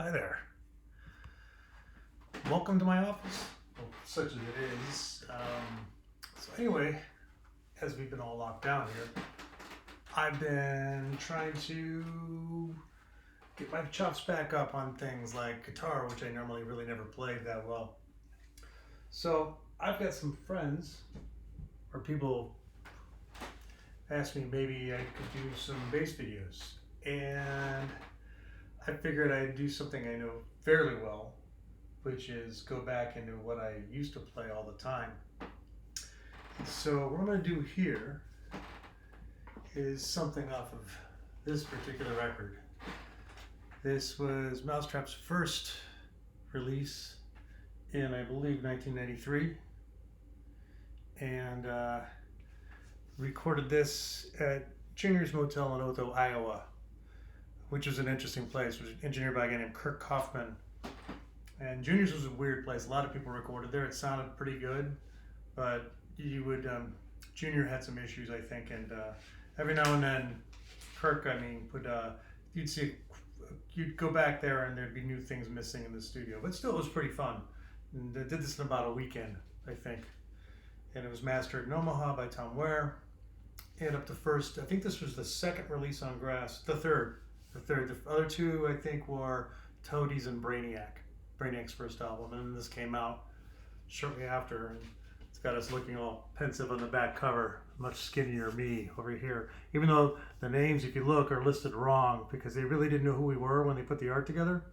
Hi there. Welcome to my office, well, such as it is. So anyway, as we've been all locked down here, I've been trying to get my chops back up on things like guitar, which I normally really never played that well. So I've got some friends, or people asked me maybe I could do some bass videos, and I figured I'd do something I know fairly well, which is go back into what I used to play all the time. So what I'm going to do here is something off of this particular record. This was Mousetrap's first release in, I believe, 1993, and recorded this at Junior's Motel in Otho, Iowa, which was an interesting place. It was engineered by a guy named Kirk Kaufman. And Junior's was a weird place. A lot of people recorded there. It sounded pretty good, but Junior had some issues, I think, and every now and then, Kirk, you'd go back there and there'd be new things missing in the studio. But still, it was pretty fun. And I did this in about a weekend, I think. And it was mastered in Omaha by Tom Ware. And up to first, I think this was the second release on Grass, the third. The other two, I think, were Toadies and Brainiac's first album, and this came out shortly after, and it's got us looking all pensive on the back cover, much skinnier me over here, even though the names, if you look, are listed wrong because they really didn't know who we were when they put the art together.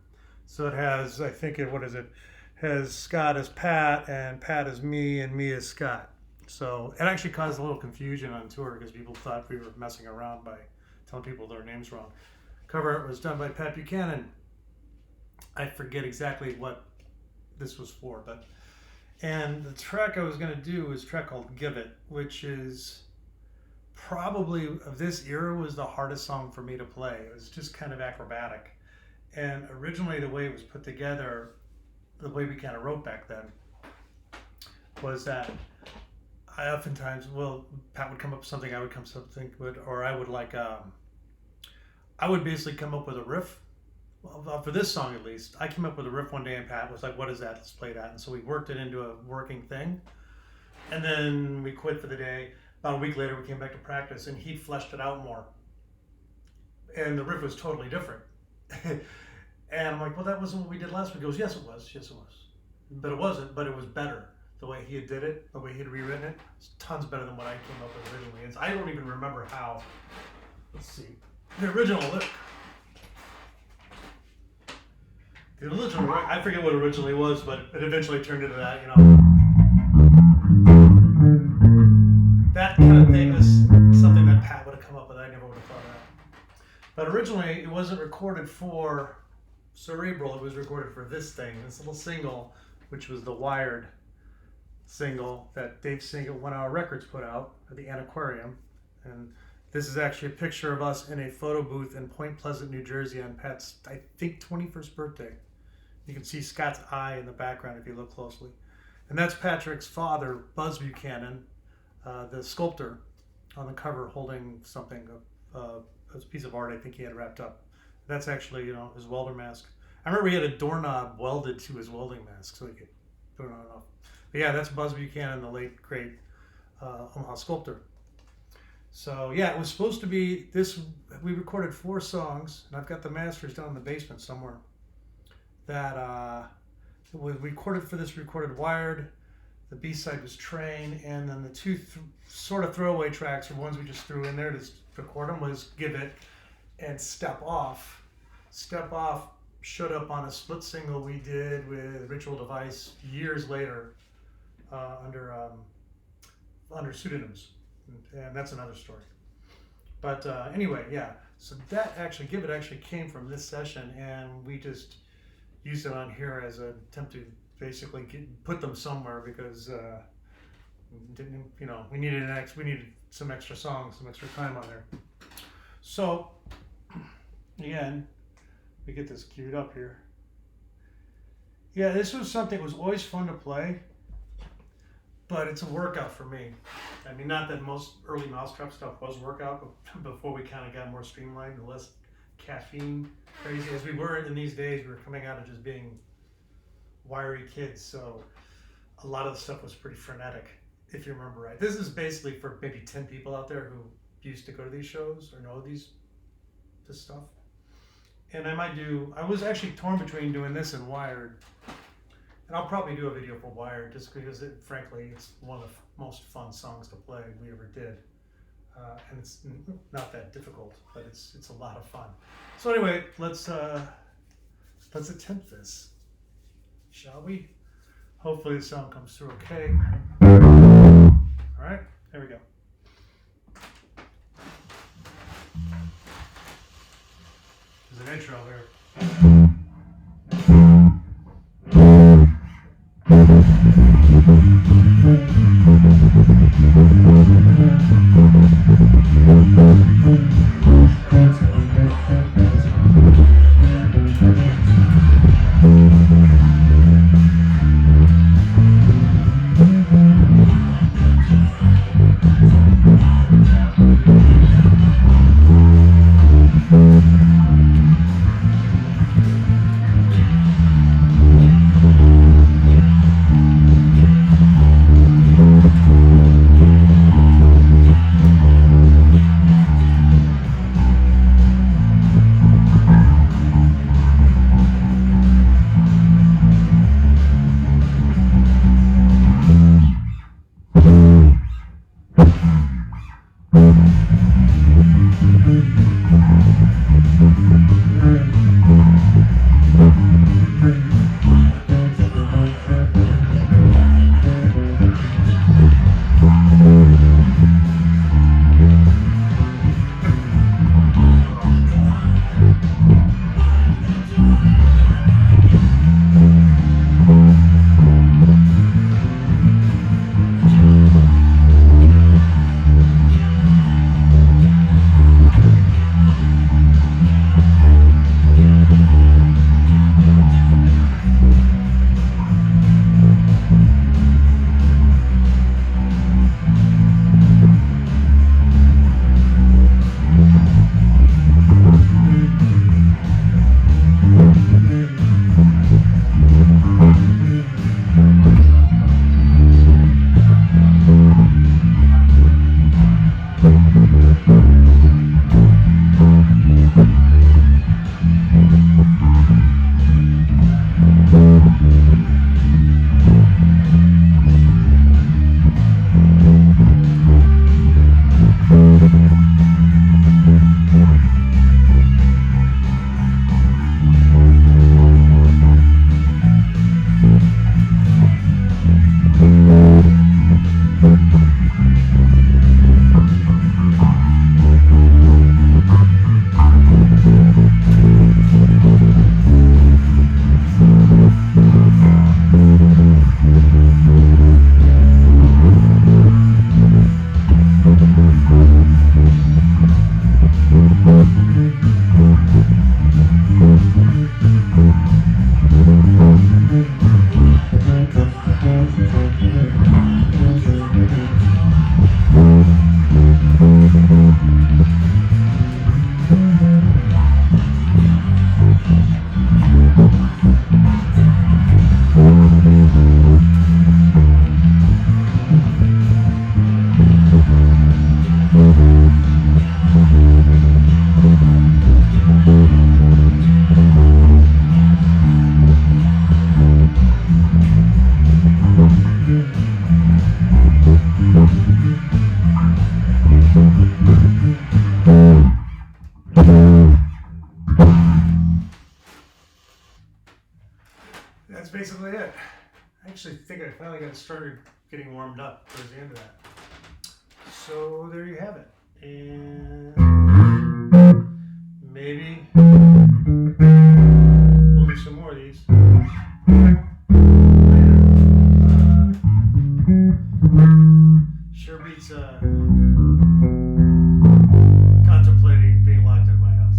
So it has, I think, has Scott as Pat, and Pat as me, and me as Scott. So it actually caused a little confusion on tour because people thought we were messing around by telling people their names wrong. Cover art was done by Pat Buchanan. I forget exactly what this was for, and the track I was going to do is a track called Give It, which is probably, of this era, was the hardest song for me to play. It was just kind of acrobatic. And originally the way it was put together, the way we kind of wrote back then, was that I oftentimes, Pat would come up with something, I would come up with something, or I would basically come up with a riff. Well, for this song at least, I came up with a riff one day and Pat was like, what is that? Let's play that. And so we worked it into a working thing. And then we quit for the day. About a week later, we came back to practice and he fleshed it out more. And the riff was totally different. And I'm like, well, that wasn't what we did last week. He goes, yes, it was. Yes, it was. But it wasn't, but it was better. The way he did it, the way he had rewritten it, was tons better than what I came up with originally. And I don't even remember how. Let's see. The original I forget what originally was, but it eventually turned into that, That kind of thing was something that Pat would have come up with. I never would have thought of that. But originally, it wasn't recorded for Cerebral. It was recorded for this thing, this little single, which was the Wired single that Dave Single, 1 Hour Records, put out at the Antiquarium. And this is actually a picture of us in a photo booth in Point Pleasant, New Jersey on Pat's, I think, 21st birthday. You can see Scott's eye in the background if you look closely. And that's Patrick's father, Buzz Buchanan, the sculptor, on the cover holding something, a piece of art I think he had wrapped up. That's actually, his welder mask. I remember he had a doorknob welded to his welding mask so he could put it on and off. But yeah, that's Buzz Buchanan, the late, great Omaha sculptor. So yeah, it was supposed to be this. We recorded 4 songs, and I've got the masters down in the basement somewhere. That was recorded for this. Recorded Wired. The B-side was Train, and then the two sort of throwaway tracks, or ones we just threw in there to record them, was Give It and Step Off. Step Off showed up on a split single we did with Ritual Device years later under pseudonyms. And that's another story. But anyway, yeah. So that actually, Give It actually came from this session, and we just used it on here as an attempt to basically put them somewhere because we needed some extra songs, some extra time on there. So again, we get this queued up here. Yeah, this was something that was always fun to play. But it's a workout for me. I mean, not that most early Mousetrap stuff was workout, but before we kind of got more streamlined and less caffeine crazy as we were in these days. We were coming out of just being wiry kids, so a lot of the stuff was pretty frenetic, if you remember right. This is basically for maybe 10 people out there who used to go to these shows or know this stuff. And I was actually torn between doing this and Wired. And I'll probably do a video for Wired just because, frankly, it's one of the most fun songs to play we ever did. And it's not that difficult, but it's a lot of fun. So anyway, let's attempt this, shall we? Hopefully the sound comes through okay. All right, there we go. There's an intro here. That's basically it. I actually think I finally got started getting warmed up towards the end of that. So there you have it. And maybe we'll do some more of these. Sure beats contemplating being locked in my house.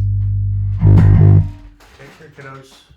Take care, kiddos.